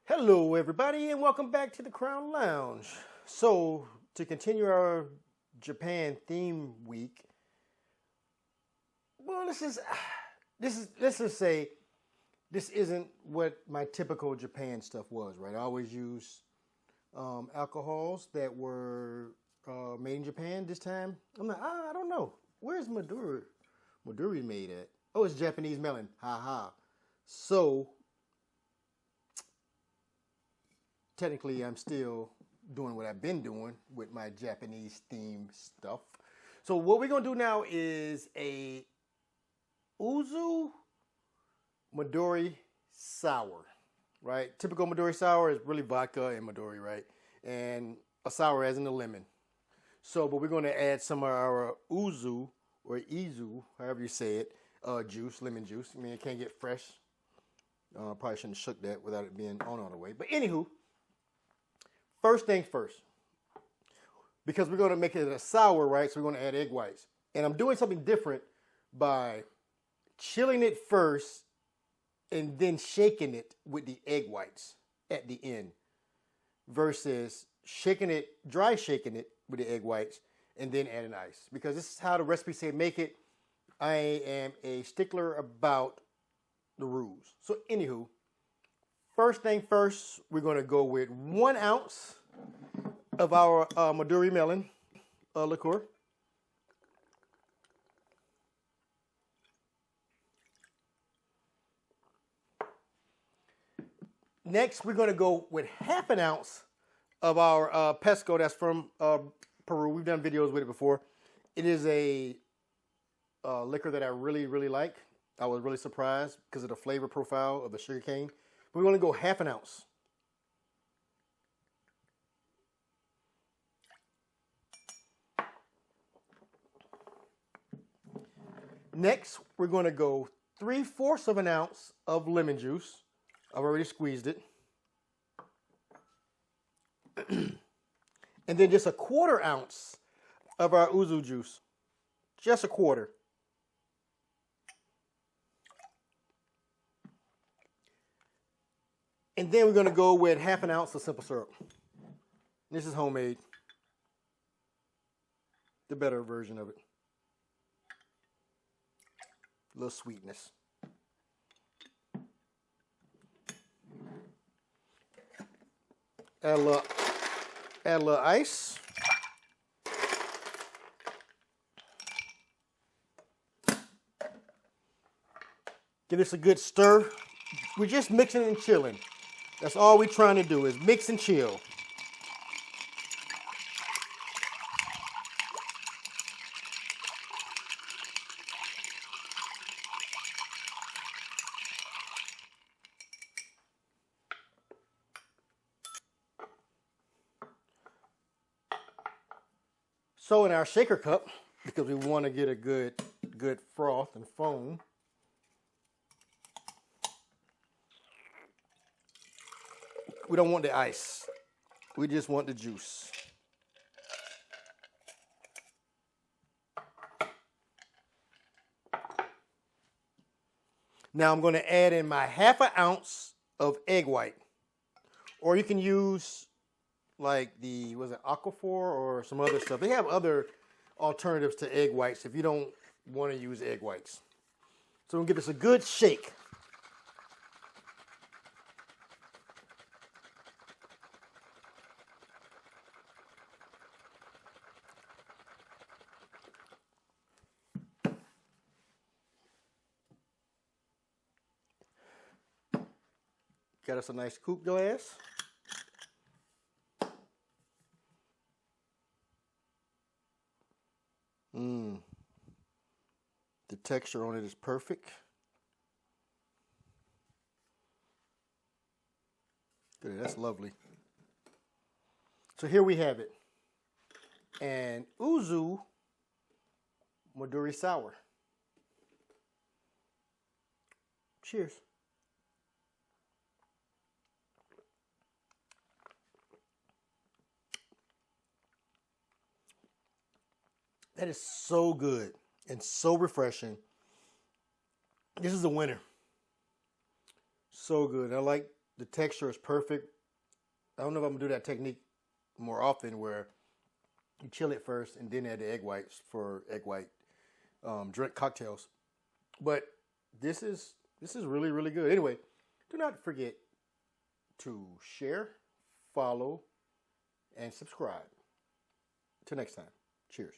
Hello everybody and welcome back to the Crown Lounge. So to continue our Japan theme week, well let's just say this isn't what my typical Japan stuff was, right? I always use alcohols that were made in Japan. This time I'm like, I don't know. Where's Midori made at? Oh, it's Japanese melon. Ha ha. So technically, I'm still doing what I've been doing with my Japanese themed stuff. So what we're going to do now is a Yuzu Midori Sour, right? Typical Midori Sour is really vodka and Midori, right? And a sour as in the lemon. So, but we're going to add some of our Yuzu, or Izu, however you say it, juice, lemon juice. I mean, it can't get fresh. Probably shouldn't have shook that without it being on all the way. But anywho, first things first, because we're going to make it a sour, right? So we're going to add egg whites. And I'm doing something different by chilling it first and then shaking it with the egg whites at the end versus dry shaking it with the egg whites and then adding ice. Because this is how the recipe say make it. I am a stickler about the rules. So anywho, first thing first, we're going to go with 1 ounce of our Midori melon liqueur. Next, we're going to go with 1/2 ounce of our Pisco. That's from Peru. We've done videos with it before. It is a liquor that I really, really like. I was really surprised because of the flavor profile of the sugarcane. We're going to go 1/2 ounce. Next, we're going to go 3/4 of an ounce of lemon juice. I've already squeezed it. And then just 1/4 ounce of our Yuzu juice. Just 1/4. And then we're going to go with 1/2 ounce of simple syrup. This is homemade. The better version of it. A little sweetness. Add a little ice. Give this a good stir. We're just mixing and chilling. That's all we're trying to do is mix and chill. So in our shaker cup, because we want to get a good froth and foam, we don't want the ice. We just want the juice. Now I'm going to add in my 1/2 ounce of egg white. Or you can use like was it Aquaphor or some other stuff. They have other alternatives to egg whites if you don't want to use egg whites. So we'll give this a good shake. Got us a nice coupe glass. The texture on it is perfect. Good, that's lovely. So here we have it. And Yuzu Midori Sour. Cheers. That is so good and so refreshing. This is a winner. So good. I like The texture is perfect. I don't know if I'm gonna do that technique more often, where you chill it first and then add the egg whites for egg white drink cocktails. But this is really, really good. Anyway, do not forget to share, follow, and subscribe. Till next time. Cheers.